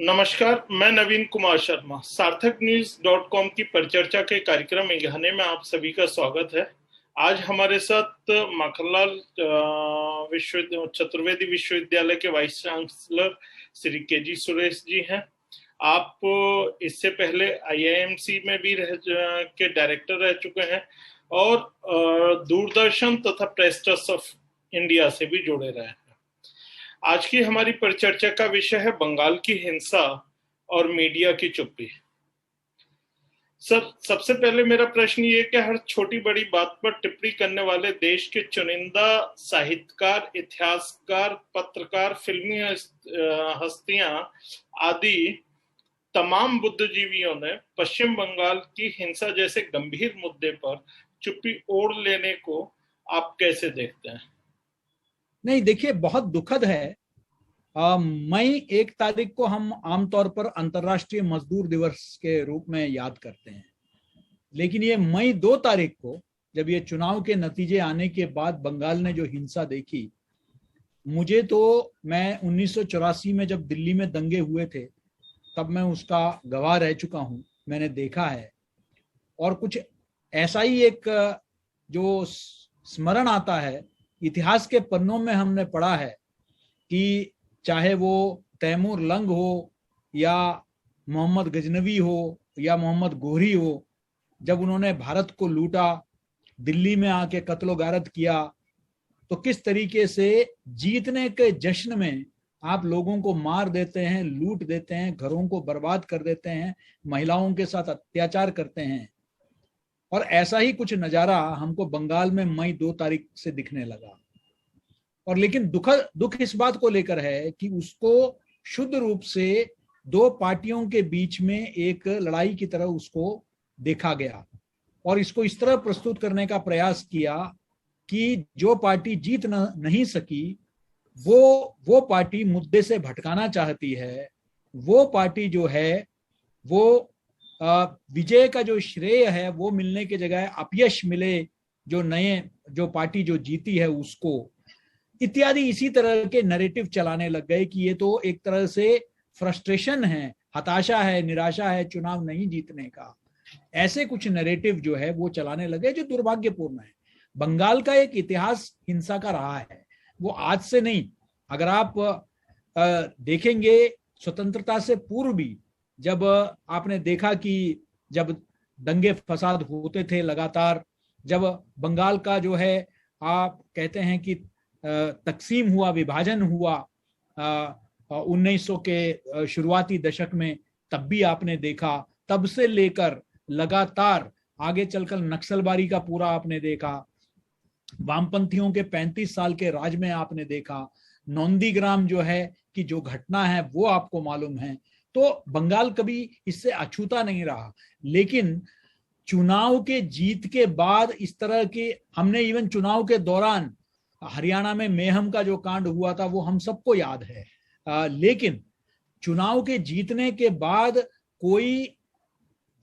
नमस्कार, मैं नवीन कुमार शर्मा। सार्थक न्यूज डॉट कॉम की परिचर्चा के कार्यक्रम में गहने में आप सभी का स्वागत है। आज हमारे साथ माखनलाल चतुर्वेदी विश्वविद्यालय के वाइस चांसलर श्री के जी सुरेश जी हैं। आप इससे पहले आईआईएमसी में भी के डायरेक्टर रह चुके हैं और दूरदर्शन तथा प्रेस ट्रस्ट ऑफ इंडिया से भी जुड़े रहे हैं। आज की हमारी परिचर्चा का विषय है बंगाल की हिंसा और मीडिया की चुप्पी। सर, सबसे पहले मेरा प्रश्न ये कि हर छोटी बड़ी बात पर टिप्पणी करने वाले देश के चुनिंदा साहित्यकार, इतिहासकार, पत्रकार, फिल्मी हस्तियां आदि तमाम बुद्धिजीवियों ने पश्चिम बंगाल की हिंसा जैसे गंभीर मुद्दे पर चुप्पी ओढ़ लेने को आप कैसे देखते हैं? नहीं, देखिए, बहुत दुखद है। मई 1 तारीख को हम आमतौर पर अंतर्राष्ट्रीय मजदूर दिवस के रूप में याद करते हैं, लेकिन ये मई 2 तारीख को जब ये चुनाव के नतीजे आने के बाद बंगाल ने जो हिंसा देखी, मुझे तो, मैं 1984 में जब दिल्ली में दंगे हुए थे तब मैं उसका गवाह रह चुका हूं, मैंने देखा है। और कुछ ऐसा ही एक जो स्मरण आता है, इतिहास के पन्नों में हमने पढ़ा है कि चाहे वो तैमूर लंग हो या मोहम्मद गजनवी हो या मोहम्मद गोहरी हो, जब उन्होंने भारत को लूटा, दिल्ली में आके कत्लो गारत किया, तो किस तरीके से जीतने के जश्न में आप लोगों को मार देते हैं, लूट देते हैं, घरों को बर्बाद कर देते हैं, महिलाओं के साथ अत्याचार करते हैं। और ऐसा ही कुछ नजारा हमको बंगाल में मई 2 तारीख से दिखने लगा। और लेकिन दुख इस बात को लेकर है कि उसको शुद्ध रूप से दो पार्टियों के बीच में एक लड़ाई की तरह उसको देखा गया और इसको इस तरह प्रस्तुत करने का प्रयास किया कि जो पार्टी जीत नहीं सकी वो पार्टी मुद्दे से भटकाना चाहती है। वो पार्टी जो है वो विजय का जो श्रेय है वो मिलने के जगह अपयश मिले जो पार्टी जो जीती है उसको, इत्यादि इसी तरह के नैरेटिव चलाने लग गए कि ये तो एक तरह से फ्रस्ट्रेशन है, हताशा है, निराशा है चुनाव नहीं जीतने का। ऐसे कुछ नैरेटिव जो है वो चलाने लगे जो दुर्भाग्यपूर्ण है। बंगाल का एक इतिहास हिंसा का रहा है, वो आज से नहीं। अगर आप देखेंगे स्वतंत्रता से पूर्व भी, जब आपने देखा कि जब दंगे फसाद होते थे लगातार, जब बंगाल का जो है आप कहते हैं कि तकसीम हुआ, विभाजन हुआ 1900 के शुरुआती दशक में, तब भी आपने देखा, तब से लेकर लगातार आगे चलकर नक्सलबारी का पूरा आपने देखा, वामपंथियों के 35 साल के राज में आपने देखा, नौंदीग्राम जो है कि जो घटना है वो आपको मालूम है। तो बंगाल कभी इससे अछूता नहीं रहा। लेकिन चुनाव के जीत के बाद इस तरह के, हमने इवन चुनाव के दौरान हरियाणा में मेहम का जो कांड हुआ था वो हम सबको याद है। लेकिन चुनाव के जीतने के बाद कोई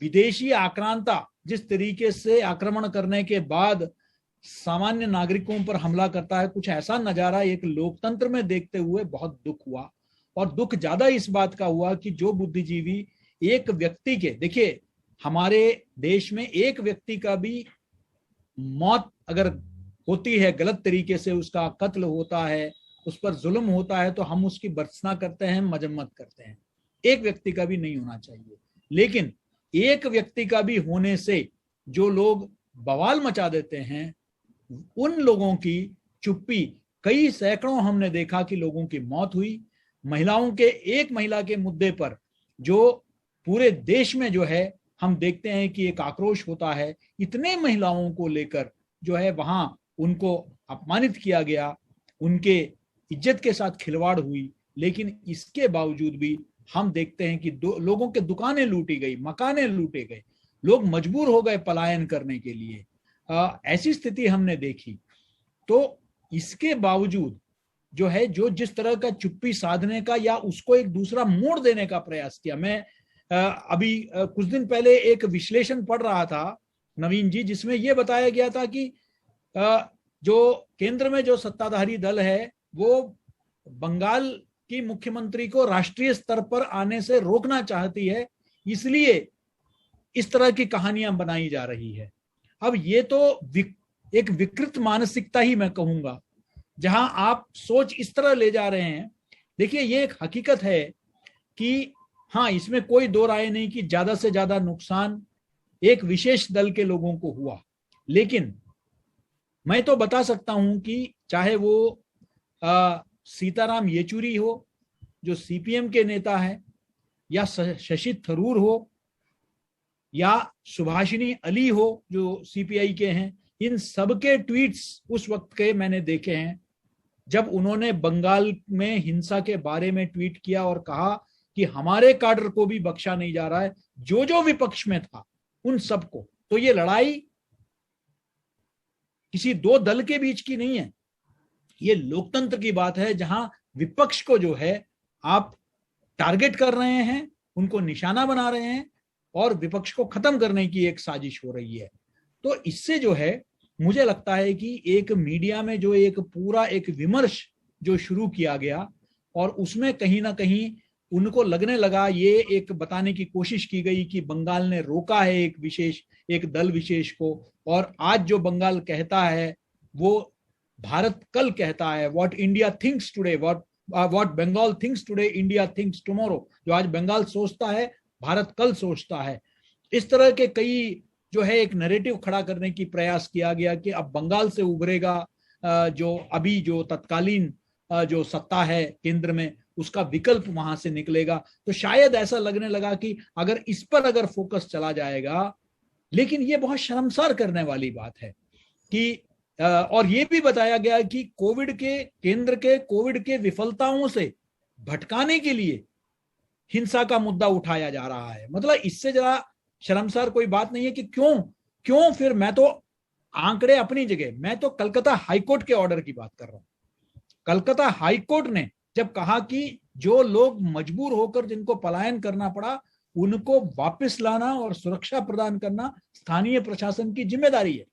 विदेशी आक्रांता जिस तरीके से आक्रमण करने के बाद सामान्य नागरिकों पर हमला करता है, कुछ ऐसा नजारा एक लोकतंत्र में देखते हुए बहुत दुख हुआ। और दुख ज्यादा इस बात का हुआ कि जो बुद्धिजीवी एक व्यक्ति के, देखिए हमारे देश में एक व्यक्ति का भी मौत अगर होती है, गलत तरीके से उसका कत्ल होता है, उस पर जुल्म होता है, तो हम उसकी भर्त्सना करते हैं, मजम्मत करते हैं। एक व्यक्ति का भी नहीं होना चाहिए। लेकिन एक व्यक्ति का भी होने से जो लोग बवाल मचा देते हैं, उन लोगों की चुप्पी, कई सैकड़ों हमने देखा कि लोगों की मौत हुई। महिलाओं के, एक महिला के मुद्दे पर जो पूरे देश में जो है हम देखते हैं कि एक आक्रोश होता है, इतने महिलाओं को लेकर जो है वहां उनको अपमानित किया गया, उनके इज्जत के साथ खिलवाड़ हुई। लेकिन इसके बावजूद भी हम देखते हैं कि लोगों के दुकानें लूटी गई, मकानें लूटे गए, लोग मजबूर हो गए पलायन करने के लिए। ऐसी स्थिति हमने देखी। तो इसके बावजूद जो है, जो जिस तरह का चुप्पी साधने का या उसको एक दूसरा मोड़ देने का प्रयास किया, मैं अभी कुछ दिन पहले एक विश्लेषण पढ़ रहा था नवीन जी, जिसमें यह बताया गया था कि जो केंद्र में जो सत्ताधारी दल है वो बंगाल कि मुख्यमंत्री को राष्ट्रीय स्तर पर आने से रोकना चाहती है, इसलिए इस तरह की कहानियां बनाई जा रही है। अब ये तो एक विकृत मानसिकता ही मैं कहूंगा, जहां आप सोच इस तरह ले जा रहे हैं। देखिए, ये एक हकीकत है कि हाँ, इसमें कोई दो राय नहीं कि ज्यादा से ज्यादा नुकसान एक विशेष दल के लोगों को हुआ, लेकिन मैं तो बता सकता हूं कि चाहे वो सीताराम येचुरी हो जो सीपीएम के नेता है, या शशि थरूर हो, या सुभाषिनी अली हो जो सीपीआई के हैं, इन सबके ट्वीट्स उस वक्त के मैंने देखे हैं जब उन्होंने बंगाल में हिंसा के बारे में ट्वीट किया और कहा कि हमारे काडर को भी बख्शा नहीं जा रहा है, जो जो विपक्ष में था उन सबको। तो ये लड़ाई किसी दो दल के बीच की नहीं है, ये लोकतंत्र की बात है, जहां विपक्ष को जो है आप टारगेट कर रहे हैं, उनको निशाना बना रहे हैं और विपक्ष को खत्म करने की एक साजिश हो रही है। तो इससे जो है मुझे लगता है कि एक मीडिया में जो एक पूरा एक विमर्श जो शुरू किया गया और उसमें कहीं ना कहीं उनको लगने लगा, ये एक बताने की कोशिश की गई कि बंगाल ने रोका है एक दल विशेष को, और आज जो बंगाल कहता है वो भारत कल कहता है। What India thinks today, what Bengal thinks today, India thinks tomorrow. जो आज बंगाल सोचता है भारत कल सोचता है। इस तरह के कई जो है एक नैरेटिव खड़ा करने की प्रयास किया गया कि अब बंगाल से उभरेगा जो अभी जो तत्कालीन जो सत्ता है केंद्र में, उसका विकल्प वहां से निकलेगा। तो शायद ऐसा लगने लगा कि इस पर अगर फोकस चला जाएगा, लेकिन ये बहुत शर्मसार करने वाली बात है कि और ये भी बताया गया कि केंद्र के कोविड के विफलताओं से भटकाने के लिए हिंसा का मुद्दा उठाया जा रहा है। मतलब इससे जरा शर्मसार कोई बात नहीं है कि क्यों फिर मैं तो आंकड़े अपनी जगह, मैं तो कलकत्ता हाईकोर्ट के ऑर्डर की बात कर रहा हूं। कलकत्ता हाईकोर्ट ने जब कहा कि जो लोग मजबूर होकर जिनको पलायन करना पड़ा उनको वापस लाना और सुरक्षा प्रदान करना स्थानीय प्रशासन की जिम्मेदारी है,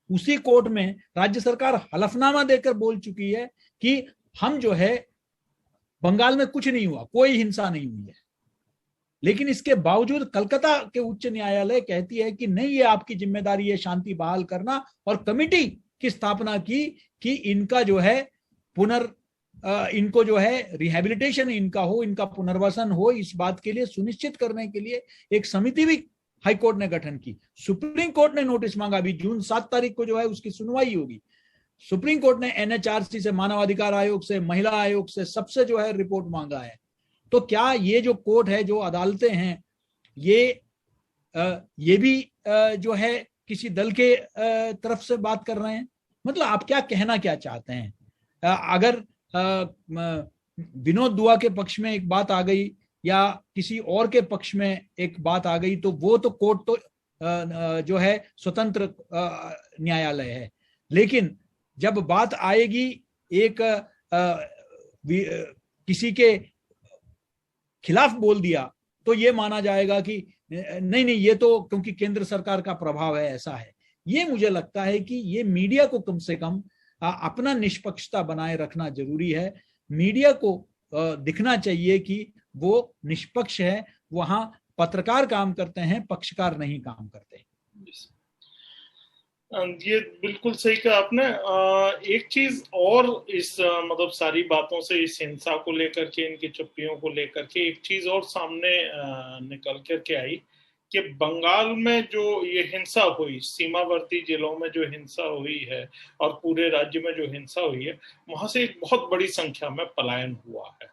उसी कोर्ट में राज्य सरकार हलफनामा देकर बोल चुकी है कि हम जो है बंगाल में कुछ नहीं हुआ, कोई हिंसा नहीं हुई है। लेकिन इसके बावजूद कलकत्ता के उच्च न्यायालय कहती है कि नहीं, ये आपकी जिम्मेदारी है शांति बहाल करना, और कमिटी की स्थापना की कि इनका जो है इनको जो है रिहेबिलिटेशन इनका हो, इनका पुनर्वसन हो। इस बात के लिए सुनिश्चित करने के लिए एक समिति भी हाईकोर्ट ने गठन की। सुप्रीम कोर्ट ने नोटिस मांगा, अभी जून 7 तारीख को जो है उसकी सुनवाई होगी। सुप्रीम कोर्ट ने एनएचआरसी से, मानवाधिकार आयोग से, महिला आयोग से, सबसे जो है रिपोर्ट मांगा है। तो क्या ये जो कोर्ट है, जो अदालतें हैं, ये भी जो है किसी दल के तरफ से बात कर रहे हैं? मतलब आप क्या चाहते हैं? अगर विनोद दुआ के पक्ष में एक बात आ गई या किसी और के पक्ष में एक बात आ गई, तो वो तो कोर्ट तो जो है स्वतंत्र न्यायालय है। लेकिन जब बात आएगी एक किसी के खिलाफ बोल दिया, तो ये माना जाएगा कि नहीं, ये तो क्योंकि केंद्र सरकार का प्रभाव है, ऐसा है। ये मुझे लगता है कि ये मीडिया को कम से कम अपना निष्पक्षता बनाए रखना जरूरी है। मीडिया को दिखना चाहिए कि वो निष्पक्ष है, वहां पत्रकार काम करते हैं, पक्षकार नहीं काम करते। ये बिल्कुल सही कहा आपने। एक चीज और इस मतलब सारी बातों से, इस हिंसा को लेकर के, इनकी चुप्पियों को लेकर के एक चीज और सामने निकल कर के आई कि बंगाल में जो ये हिंसा हुई, सीमावर्ती जिलों में जो हिंसा हुई है और पूरे राज्य में जो हिंसा हुई है, वहां से एक बहुत बड़ी संख्या में पलायन हुआ है।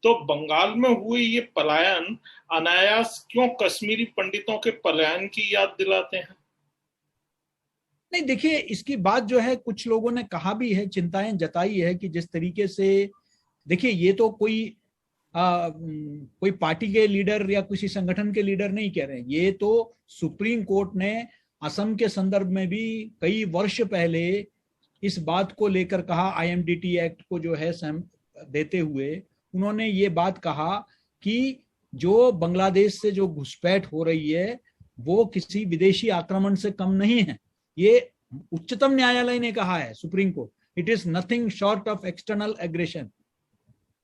तो बंगाल में हुई ये पलायन अनायास क्यों कश्मीरी पंडितों के पलायन की याद दिलाते हैं? नहीं, देखिए, इसकी बात जो है कुछ लोगों ने कहा भी है, चिंताएं जताई है कि जिस तरीके से, देखिए, ये तो कोई पार्टी के लीडर या किसी संगठन के लीडर नहीं कह रहे हैं, ये तो सुप्रीम कोर्ट ने असम के संदर्भ में भी कई वर्ष पहले इस बात को लेकर कहा, आईएमडीटी एक्ट को जो है देते हुए उन्होंने ये बात कहा कि जो बांग्लादेश से जो घुसपैठ हो रही है वो किसी विदेशी आक्रमण से कम नहीं है। ये उच्चतम न्यायालय ने कहा है, supreme court, it is nothing short of external aggression.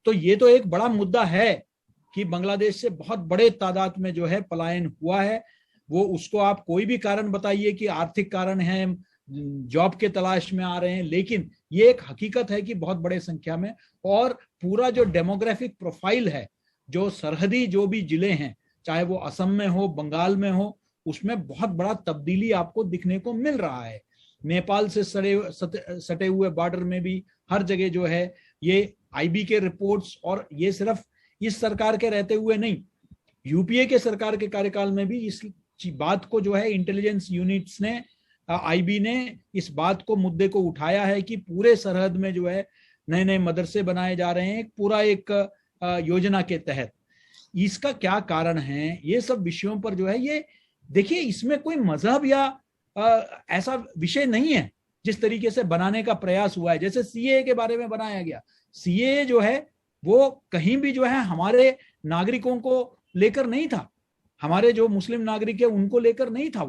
तो ये तो एक बड़ा मुद्दा है कि बांग्लादेश से बहुत बड़े तादाद में जो है पलायन हुआ है। वो उसको आप कोई भी कारण बताइए कि आर्थिक कारण है, जॉब के तलाश में आ रहे हैं, लेकिन ये एक हकीकत है कि बहुत बड़े संख्या में, और पूरा जो डेमोग्राफिक प्रोफाइल है, जो सरहदी जो भी जिले हैं, चाहे वो असम में हो, बंगाल में हो, उसमें बहुत बड़ा तब्दीली आपको दिखने को मिल रहा है। नेपाल से सटे हुए बॉर्डर में भी हर जगह जो है ये आईबी के रिपोर्ट्स, और ये सिर्फ इस सरकार के रहते हुए नहीं, यूपीए के सरकार के कार्यकाल में भी इस बात को जो है इंटेलिजेंस यूनिट्स ने, आईबी ने इस बात को, मुद्दे को उठाया है कि पूरे सरहद में जो है नए नए मदरसे बनाए जा रहे हैं पूरा एक योजना के तहत। इसका क्या कारण है, ये सब विषयों पर जो है, ये देखिए इसमें कोई मजहब या ऐसा विषय नहीं है जिस तरीके से बनाने का प्रयास हुआ है। जैसे सीएए के बारे में बनाया गया, सीएए जो है वो कहीं भी जो है हमारे नागरिकों को लेकर नहीं था, हमारे जो मुस्लिम नागरिक है उनको लेकर नहीं था।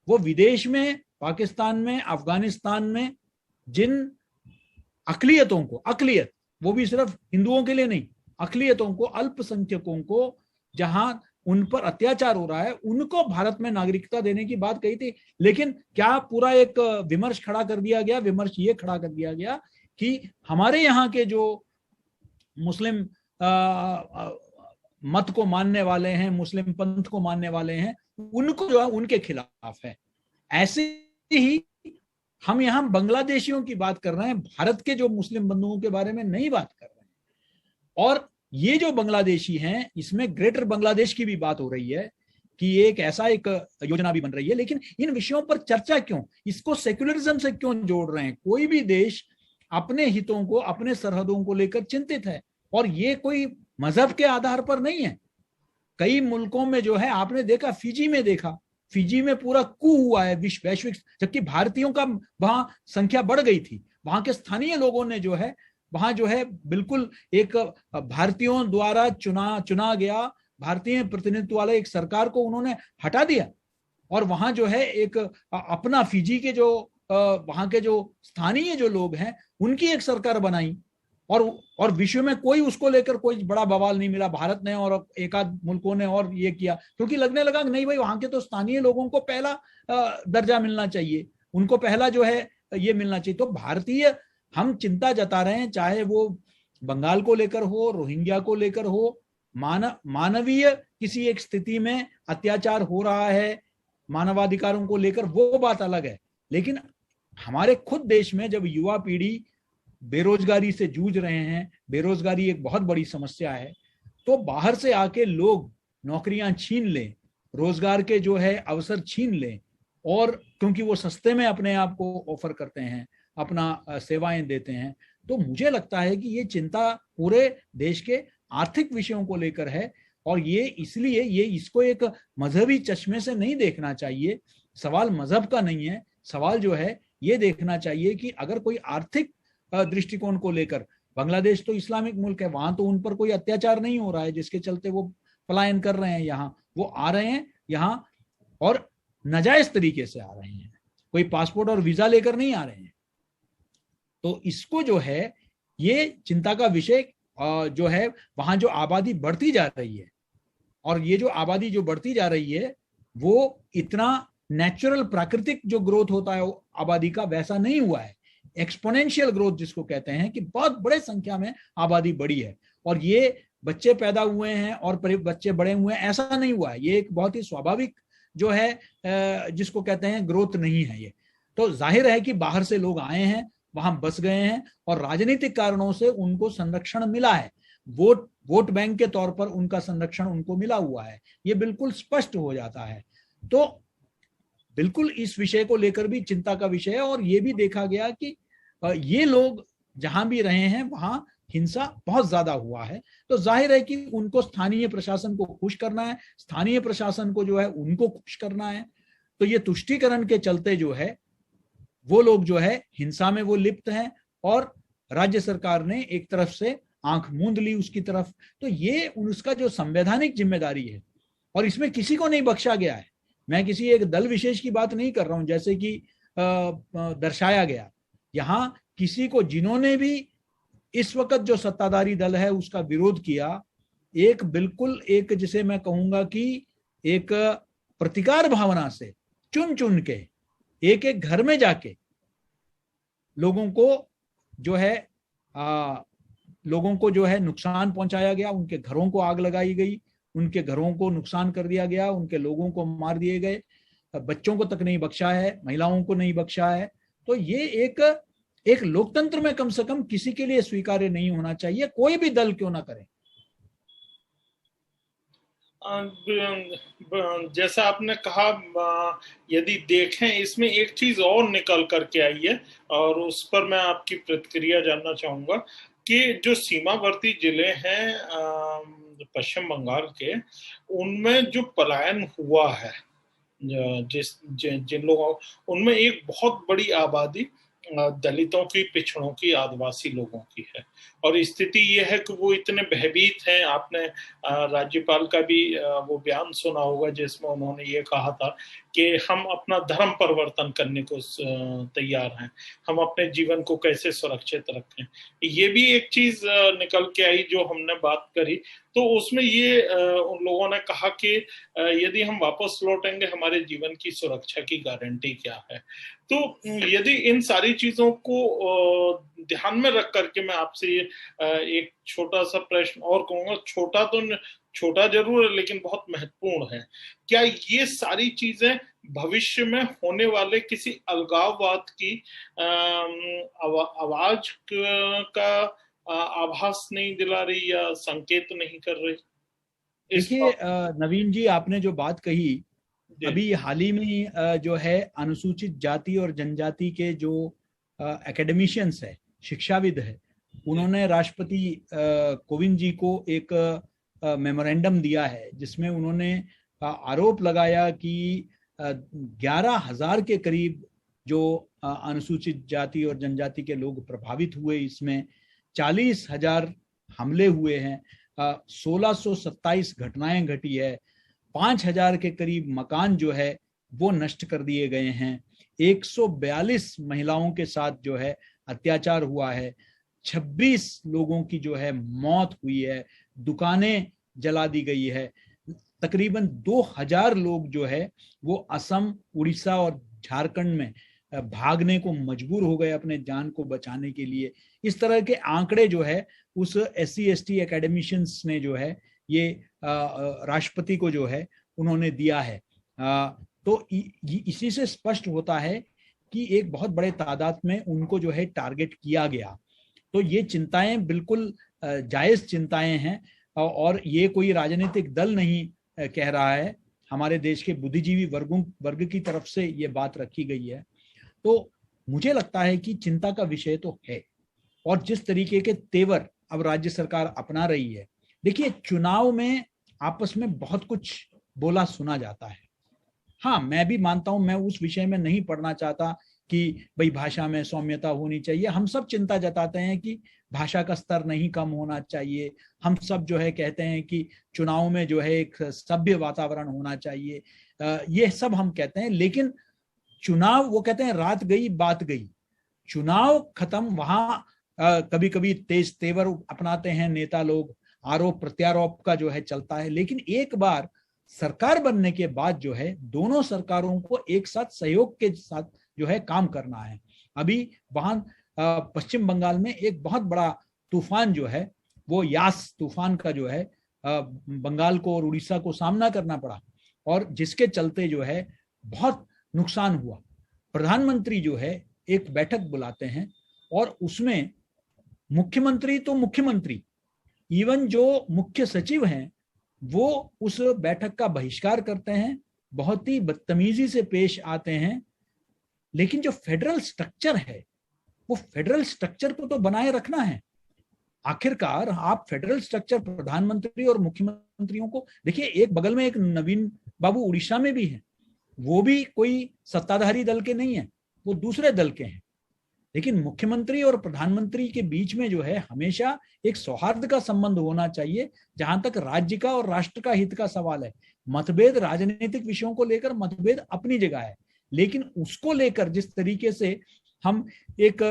वो विदेश में, पाकिस्तान में, अफगानिस्तान में जिन अकलियतों को, अकलियत वो भी सिर्फ हिंदुओं के लिए नहीं, अकलियतों को, अल्पसंख्यकों को जहां उन पर अत्याचार हो रहा है, उनको भारत में नागरिकता देने की बात कही थी। लेकिन क्या पूरा एक विमर्श खड़ा कर दिया गया, विमर्श ये खड़ा कर दिया गया कि हमारे यहाँ के जो मुस्लिम मत को मानने वाले हैं, मुस्लिम पंथ को मानने वाले हैं, उनको जो है उनके खिलाफ है। ऐसे ही हम यहाँ बांग्लादेशियों की बात कर रहे हैं, भारत के जो मुस्लिम बंधुओं के बारे में नहीं बात कर रहे हैं। और ये जो बांग्लादेशी हैं, इसमें ग्रेटर बांग्लादेश की भी बात हो रही है कि एक ऐसा एक योजना भी बन रही है। लेकिन इन विषयों पर चर्चा क्यों, इसको सेक्युलरिज्म से क्यों जोड़ रहे हैं? कोई भी देश अपने हितों को, अपने सरहदों को लेकर चिंतित है, और ये कोई मजहब के आधार पर नहीं है। कई मुल्कों में जो है, आपने देखा, फिजी में देखा, फिजी में पूरा कू हुआ है वैश्विक, जबकि भारतीयों का वहां संख्या बढ़ गई थी। वहां के स्थानीय लोगों ने जो है, वहां जो है बिल्कुल एक भारतीयों द्वारा चुना गया भारतीय प्रतिनिधित्व वाले एक सरकार को उन्होंने हटा दिया, और वहां जो है एक अपना फिजी के जो वहां के जो स्थानीय जो लोग हैं उनकी एक सरकार बनाई, और विश्व में कोई उसको लेकर कोई बड़ा बवाल नहीं मिला। भारत ने और एक आध मुल्कों ने और ये किया, क्योंकि लगने लगा नहीं भाई, वहां के तो स्थानीय लोगों को पहला दर्जा मिलना चाहिए, उनको पहला जो है ये मिलना चाहिए। तो भारतीय हम चिंता जता रहे हैं, चाहे वो बंगाल को लेकर हो, रोहिंग्या को लेकर हो, मानवीय किसी एक स्थिति में अत्याचार हो रहा है मानवाधिकारों को लेकर, वो बात अलग है। लेकिन हमारे खुद देश में जब युवा पीढ़ी बेरोजगारी से जूझ रहे हैं, बेरोजगारी एक बहुत बड़ी समस्या है, तो बाहर से आके लोग नौकरियां छीन लें, रोजगार के जो है अवसर छीन लें, और क्योंकि वो सस्ते में अपने आप को ऑफर करते हैं, अपना सेवाएं देते हैं, तो मुझे लगता है कि ये चिंता पूरे देश के आर्थिक विषयों को लेकर है। और ये इसलिए ये इसको एक मजहबी चश्मे से नहीं देखना चाहिए। सवाल मजहब का नहीं है, सवाल जो है ये देखना चाहिए कि अगर कोई आर्थिक दृष्टिकोण को लेकर, बांग्लादेश तो इस्लामिक मुल्क है, वहां तो उन पर कोई अत्याचार नहीं हो रहा है जिसके चलते वो पलायन कर रहे हैं, यहाँ वो आ रहे हैं यहाँ और नाजायज तरीके से आ रहे हैं, कोई पासपोर्ट और वीजा लेकर नहीं आ रहे हैं। तो इसको जो है ये चिंता का विषय जो है, वहां जो आबादी बढ़ती जा रही है, और ये जो आबादी जो बढ़ती जा रही है वो इतना नेचुरल प्राकृतिक जो ग्रोथ होता है आबादी का वैसा नहीं हुआ है, एक्सपोनेंशियल ग्रोथ जिसको कहते हैं कि बहुत बड़े संख्या में आबादी बढ़ी है। और ये बच्चे पैदा हुए हैं और बच्चे बड़े हुए हैं ऐसा नहीं हुआ है, ये एक बहुत ही स्वाभाविक जो है जिसको कहते हैं ग्रोथ नहीं है ये। तो जाहिर है कि बाहर से लोग आए हैं, वहां बस गए हैं, और राजनीतिक कारणों से उनको संरक्षण मिला है, वोट बैंक के तौर पर उनका संरक्षण उनको मिला हुआ है, ये बिल्कुल स्पष्ट हो जाता है। तो बिल्कुल इस विषय को लेकर भी चिंता का विषय है। और ये भी देखा गया कि ये लोग जहां भी रहे हैं वहां हिंसा बहुत ज्यादा हुआ है, तो जाहिर है कि उनको स्थानीय प्रशासन को खुश करना है, स्थानीय प्रशासन को जो है उनको खुश करना है। तो ये तुष्टीकरण के चलते जो है वो लोग जो है हिंसा में वो लिप्त हैं, और राज्य सरकार ने एक तरफ से आंख मूंद ली उसकी तरफ। तो ये उसका जो संवैधानिक जिम्मेदारी है, और इसमें किसी को नहीं बख्शा गया है। मैं किसी एक दल विशेष की बात नहीं कर रहा हूं जैसे कि दर्शाया गया, यहां किसी को जिन्होंने भी इस वक्त जो सत्ताधारी दल है उसका विरोध किया, एक बिल्कुल एक जिसे मैं कहूंगा कि एक प्रतिकार भावना से चुन चुन के एक एक घर में जाके लोगों को जो है नुकसान पहुंचाया गया, उनके घरों को आग लगाई गई, उनके घरों को नुकसान कर दिया गया, उनके लोगों को मार दिए गए, बच्चों को तक नहीं बख्शा है, महिलाओं को नहीं बख्शा है। तो ये एक लोकतंत्र में कम से कम किसी के लिए स्वीकार्य नहीं होना चाहिए, कोई भी दल क्यों ना करे। जैसा आपने कहा, यदि देखें इसमें एक चीज और निकल करके आई है और उस पर मैं आपकी प्रतिक्रिया जानना चाहूंगा कि जो सीमावर्ती जिले हैं पश्चिम बंगाल के, उनमें जो पलायन हुआ है, जिन लोगों, उनमें एक बहुत बड़ी आबादी दलितों की, पिछड़ों की, आदिवासी लोगों की है। और स्थिति ये है कि वो इतने भयभीत हैं। आपने राज्यपाल का भी वो बयान सुना होगा जिसमें उन्होंने ये कहा था कि हम अपना धर्म परिवर्तन करने को तैयार हैं, हम अपने जीवन को कैसे सुरक्षित रखें। ये भी एक चीज निकल के आई जो हमने बात करी, तो उसमें ये उन लोगों ने कहा कि यदि हम वापस लौटेंगे हमारे जीवन की सुरक्षा की गारंटी क्या है। तो यदि इन सारी चीजों को ध्यान में रख करके मैं आपसे एक छोटा सा प्रश्न और कहूंगा, छोटा जरूर है लेकिन बहुत महत्वपूर्ण है। क्या ये सारी चीजें भविष्य में होने वाले किसी अलगाववाद की आवाज का आभास नहीं दिला रही या संकेत नहीं कर रही? देखिए नवीन जी, आपने जो बात कही, अभी हाल ही में जो है अनुसूचित जाति और जनजाति के जो एकेडमिशियंस है, शिक्षाविद है, उन्होंने राष्ट्रपति कोविंद जी को एक मेमोरेंडम दिया है जिसमें उन्होंने आरोप लगाया कि 11,000 के करीब जो अनुसूचित जाति और जनजाति के लोग प्रभावित हुए, इसमें 40,000 हमले हुए हैं, 1627 घटनाएं घटी है, 5,000 के करीब मकान जो है वो नष्ट कर दिए गए हैं, 142 महिलाओं के साथ जो है अत्याचार हुआ है, 26 लोगों की जो है मौत हुई है, दुकानें जला दी गई है, तकरीबन 2,000 लोग जो है वो असम, उड़ीसा और झारखंड में भागने को मजबूर हो गए अपने जान को बचाने के लिए। इस तरह के आंकड़े जो है उस SC/ST एकेडमिशियंस ने जो है ये राष्ट्रपति को जो है उन्होंने दिया है। तो इसी से स्पष्ट होता है कि एक बहुत बड़े तादाद में उनको जो है टारगेट किया गया। तो ये चिंताएं बिल्कुल जायज चिंताएं हैं और ये कोई राजनीतिक दल नहीं कह रहा है, हमारे देश के बुद्धिजीवी वर्ग की तरफ से ये बात रखी गई है। तो मुझे लगता है कि चिंता का विषय तो है, और जिस तरीके के तेवर अब राज्य सरकार अपना रही है, देखिए चुनाव में आपस में बहुत कुछ बोला सुना जाता है। हाँ, मैं भी मानता हूं, मैं उस विषय में नहीं पढ़ना चाहता कि भाई भाषा में सौम्यता होनी चाहिए। हम सब चिंता जताते हैं कि भाषा का स्तर नहीं कम होना चाहिए, हम सब जो है कहते हैं कि चुनाव में जो है एक सभ्य वातावरण होना चाहिए, ये सब हम कहते हैं। लेकिन चुनाव, वो कहते हैं रात गई बात गई, चुनाव खत्म, वहां कभी कभी तेज तेवर अपनाते हैं नेता लोग, आरोप प्रत्यारोप का जो है चलता है। लेकिन एक बार सरकार बनने के बाद जो है दोनों सरकारों को एक साथ सहयोग के साथ जो है काम करना है। अभी वहां पश्चिम बंगाल में एक बहुत बड़ा तूफान जो है वो यास तूफान का जो है बंगाल को और उड़ीसा को सामना करना पड़ा, और जिसके चलते जो है बहुत नुकसान हुआ। प्रधानमंत्री जो है एक बैठक बुलाते हैं और उसमें मुख्यमंत्री तो मुख्यमंत्री, इवन जो मुख्य सचिव हैं वो उस बैठक का बहिष्कार करते हैं, बहुत ही बदतमीजी से पेश आते हैं। लेकिन जो फेडरल स्ट्रक्चर है, वो फेडरल स्ट्रक्चर को तो बनाए रखना है। आखिरकार आप फेडरल स्ट्रक्चर, प्रधानमंत्री और मुख्यमंत्रियों को देखिए, एक बगल में एक नवीन बाबू उड़ीसा में भी है, वो भी कोई सत्ताधारी दल के नहीं है, वो दूसरे दल के हैं। लेकिन मुख्यमंत्री और प्रधानमंत्री के बीच में जो है हमेशा एक सौहार्द का संबंध होना चाहिए। जहां तक राज्य का और राष्ट्र का हित का सवाल है, मतभेद राजनीतिक विषयों को लेकर मतभेद अपनी जगह है, लेकिन उसको लेकर जिस तरीके से हम एक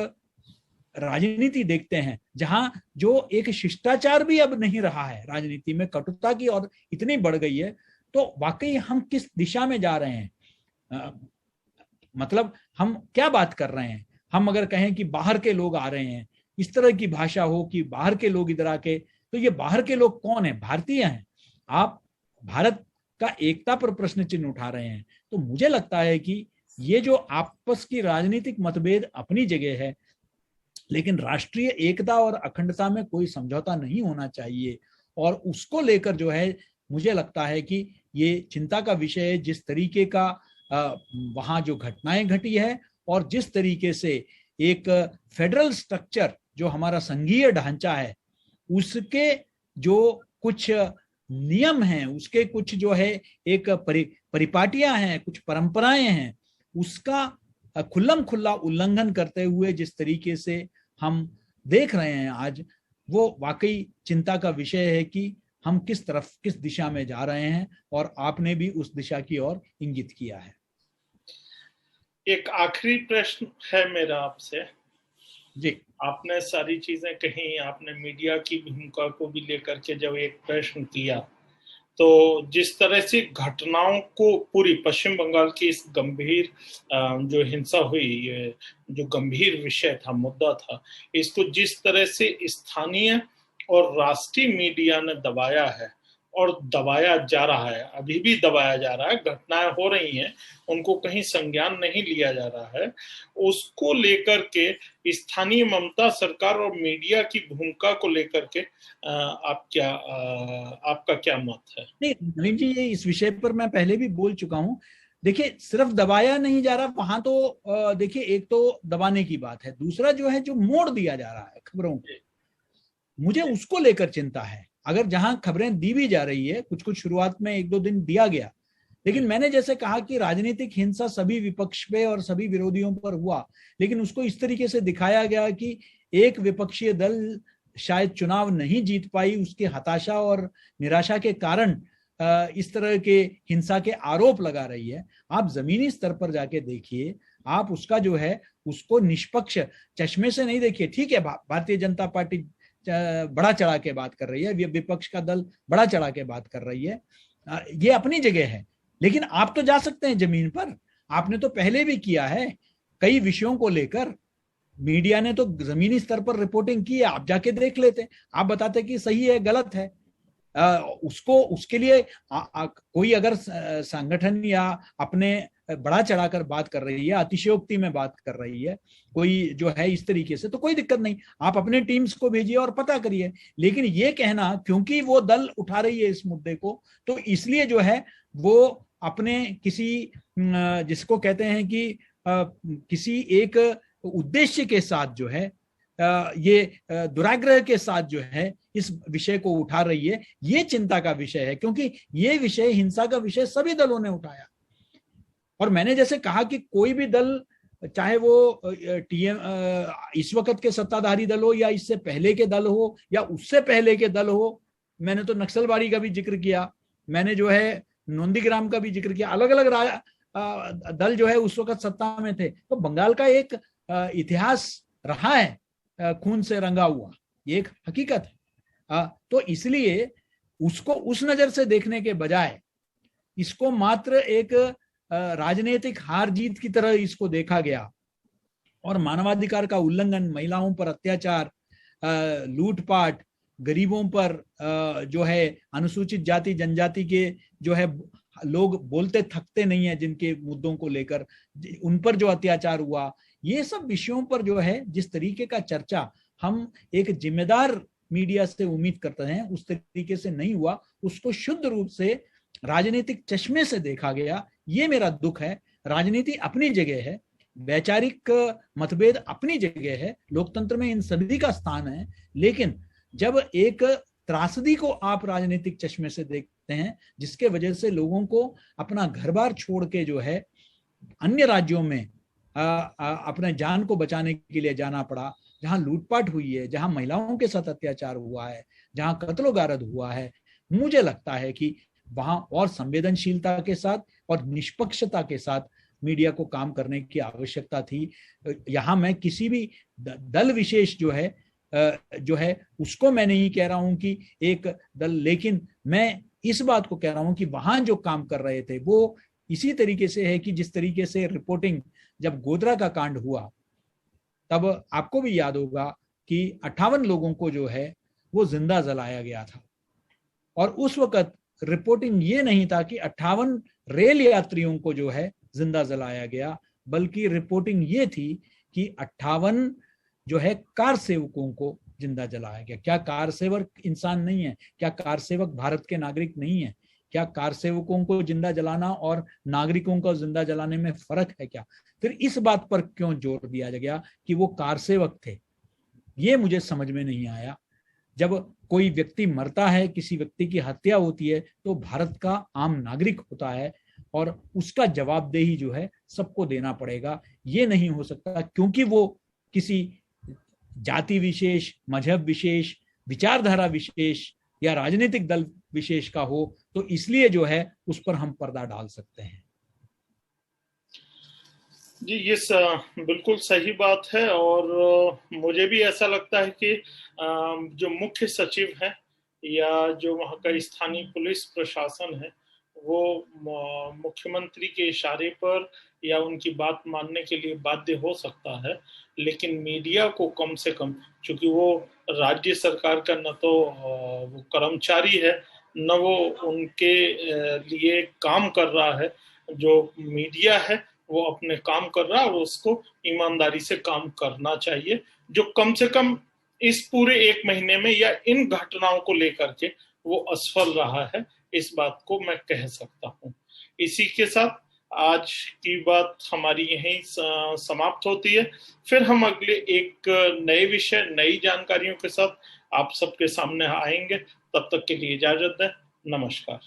राजनीति देखते हैं, जहां जो एक शिष्टाचार भी अब नहीं रहा है, राजनीति में कटुता की और इतनी बढ़ गई है, तो वाकई हम किस दिशा में जा रहे हैं? मतलब हम क्या बात कर रहे हैं? हम अगर कहें कि बाहर के लोग आ रहे हैं, इस तरह की भाषा हो कि बाहर के लोग इधर आके, तो ये बाहर के लोग कौन है? भारतीय हैं। आप भारत का एकता पर प्रश्न चिन्ह उठा रहे हैं। तो मुझे लगता है कि ये जो आपस की राजनीतिक मतभेद अपनी जगह है, लेकिन राष्ट्रीय एकता और अखंडता में कोई समझौता नहीं होना चाहिए। और उसको लेकर जो है, मुझे लगता है कि ये चिंता का विषय है, जिस तरीके का वहां जो घटनाएं घटी है और जिस तरीके से एक फेडरल स्ट्रक्चर जो हमारा संघीय ढांचा है, उसके जो कुछ नियम हैं, उसके कुछ जो है एक परिपाटियां हैं, कुछ परंपराएं हैं, उसका खुल्लम खुल्ला उल्लंघन करते हुए जिस तरीके से हम देख रहे हैं आज, वो वाकई चिंता का विषय है कि हम किस तरफ, किस दिशा में जा रहे हैं। और आपने भी उस दिशा की ओर इंगित किया है। एक आखिरी प्रश्न है मेरा आपसे जी। आपने सारी चीजें कही, आपने मीडिया की भूमिका को भी लेकर के जब एक प्रश्न किया, तो जिस तरह से घटनाओं को पूरी पश्चिम बंगाल की इस गंभीर जो हिंसा हुई, ये जो गंभीर विषय था, मुद्दा था, इसको जिस तरह से स्थानीय और राष्ट्रीय मीडिया ने दबाया है और दबाया जा रहा है, अभी भी दबाया जा रहा है, घटनाएं हो रही हैं, उनको कहीं संज्ञान नहीं लिया जा रहा है, उसको लेकर के स्थानीय ममता सरकार और मीडिया की भूमिका को लेकर के आपका क्या मत है? नहीं नवीन जी, ये इस विषय पर मैं पहले भी बोल चुका हूं। देखिए, सिर्फ दबाया नहीं जा रहा वहां, तो देखिए, एक तो दबाने की बात है, दूसरा जो है जो मोड़ दिया जा रहा है खबरों को, मुझे उसको लेकर चिंता है। अगर जहां खबरें दी भी जा रही है, कुछ कुछ शुरुआत में 1-2 दिन दिया गया, लेकिन मैंने जैसे कहा कि राजनीतिक हिंसा सभी विपक्ष पे और सभी विरोधियों पर हुआ, लेकिन उसको इस तरीके से दिखाया गया कि एक विपक्षीय दल शायद चुनाव नहीं जीत पाई, उसके हताशा और निराशा के कारण इस तरह के हिंसा के आरोप लगा रही है। आप जमीनी स्तर पर जाके देखिए, आप उसका जो है उसको निष्पक्ष चश्मे से नहीं देखिए। ठीक है, भारतीय जनता पार्टी बड़ा चढ़ा के बात कर रही है, विपक्ष का दल बड़ा चढ़ा के बात कर रही है, ये अपनी जगह है, लेकिन आप तो जा सकते हैं जमीन पर। आपने तो पहले भी किया है कई विषयों को लेकर, मीडिया ने तो जमीनी स्तर पर रिपोर्टिंग की है, आप जाके देख लेते, आप बताते कि सही है गलत है। उसको उसके लिए कोई अगर संगठन या अपने बड़ा चढ़ाकर बात कर रही है, अतिशयोक्ति में बात कर रही है कोई जो है इस तरीके से, तो कोई दिक्कत नहीं, आप अपने टीम्स को भेजिए और पता करिए। लेकिन ये कहना क्योंकि वो दल उठा रही है इस मुद्दे को, तो इसलिए जो है वो अपने किसी जिसको कहते हैं कि किसी एक उद्देश्य के साथ जो है, ये दुराग्रह के साथ जो है इस विषय को उठा रही है। ये चिंता का विषय है, क्योंकि ये विषय, हिंसा का विषय सभी दलों ने उठाया। और मैंने जैसे कहा कि कोई भी दल, चाहे वो टीएम इस वक्त के सत्ताधारी दल हो या इससे पहले के दल हो या उससे पहले के दल हो, मैंने तो नक्सलबाड़ी का भी जिक्र किया, मैंने जो है नोंदीग्राम का भी जिक्र किया, अलग अलग दल जो है उस वक्त सत्ता में थे। तो बंगाल का एक इतिहास रहा है खून से रंगा हुआ, ये एक हकीकत है। तो इसलिए उसको उस नजर से देखने के बजाय इसको मात्र एक राजनीतिक हार जीत की तरह इसको देखा गया, और मानवाधिकार का उल्लंघन, महिलाओं पर अत्याचार, लूटपाट, गरीबों पर जो है अनुसूचित जाति जनजाति के जो है लोग बोलते थकते नहीं है जिनके मुद्दों को लेकर, उन पर जो अत्याचार हुआ, ये सब विषयों पर जो है जिस तरीके का चर्चा हम एक जिम्मेदार मीडिया से उम्मीद करते हैं उस तरीके से नहीं हुआ, उसको शुद्ध रूप से राजनीतिक चश्मे से देखा गया। ये मेरा दुख है। राजनीति अपनी जगह है, वैचारिक मतभेद अपनी जगह है, लोकतंत्र में इन सभी का स्थान है, लेकिन जब एक त्रासदी को आप राजनीतिक चश्मे से देखते हैं जिसके वजह से लोगों को अपना घर बार छोड़ के जो है अन्य राज्यों में अपने जान को बचाने के लिए जाना पड़ा, जहां लूटपाट हुई है, जहां महिलाओं के साथ अत्याचार हुआ है, जहां कत्लो-गारद हुआ है, मुझे लगता है कि वहां और संवेदनशीलता के साथ और निष्पक्षता के साथ मीडिया को काम करने की आवश्यकता थी। यहाँ मैं किसी भी दल विशेष जो है उसको मैं नहीं कह रहा हूं कि एक दल, लेकिन मैं इस बात को कह रहा हूं कि वहां जो काम कर रहे थे वो इसी तरीके से है कि जिस तरीके से रिपोर्टिंग, जब गोधरा का कांड हुआ तब आपको भी याद होगा कि 58 लोगों को जो है वो जिंदा जलाया गया था, और उस वक्त रिपोर्टिंग ये नहीं था कि 58 रेल यात्रियों को जो है जिंदा जलाया गया, बल्कि रिपोर्टिंग ये थी कि 58 जो है कार सेवकों को जिंदा जलाया गया। क्या कार सेवक इंसान नहीं है? क्या कार सेवक भारत के नागरिक नहीं है? क्या कार सेवकों को जिंदा जलाना और नागरिकों को जिंदा जलाने में फर्क है क्या? फिर इस बात पर क्यों जोर दिया गया कि वो कार सेवक थे? ये मुझे समझ में नहीं आया। जब कोई व्यक्ति मरता है, किसी व्यक्ति की हत्या होती है, तो भारत का आम नागरिक होता है और उसका जवाबदेही जो है सबको देना पड़ेगा। ये नहीं हो सकता क्योंकि वो किसी जाति विशेष, मजहब विशेष, विचारधारा विशेष या राजनीतिक दल विशेष का हो तो इसलिए जो है उस पर हम पर्दा डाल सकते हैं। जी, ये बिल्कुल सही बात है। और मुझे भी ऐसा लगता है कि जो मुख्य सचिव है या जो वहाँ का स्थानीय पुलिस प्रशासन है वो मुख्यमंत्री के इशारे पर या उनकी बात मानने के लिए बाध्य हो सकता है, लेकिन मीडिया को कम से कम, चूंकि वो राज्य सरकार का न तो वो कर्मचारी है न वो उनके लिए काम कर रहा है, जो मीडिया है वो अपने काम कर रहा है और उसको ईमानदारी से काम करना चाहिए, जो कम से कम इस पूरे एक महीने में या इन घटनाओं को लेकर के वो असफल रहा है, इस बात को मैं कह सकता हूं। इसी के साथ आज की बात हमारी यहीं समाप्त होती है। फिर हम अगले एक नए विषय, नई जानकारियों के साथ आप सबके सामने आएंगे। तब तक के लिए इजाजत दें। नमस्कार।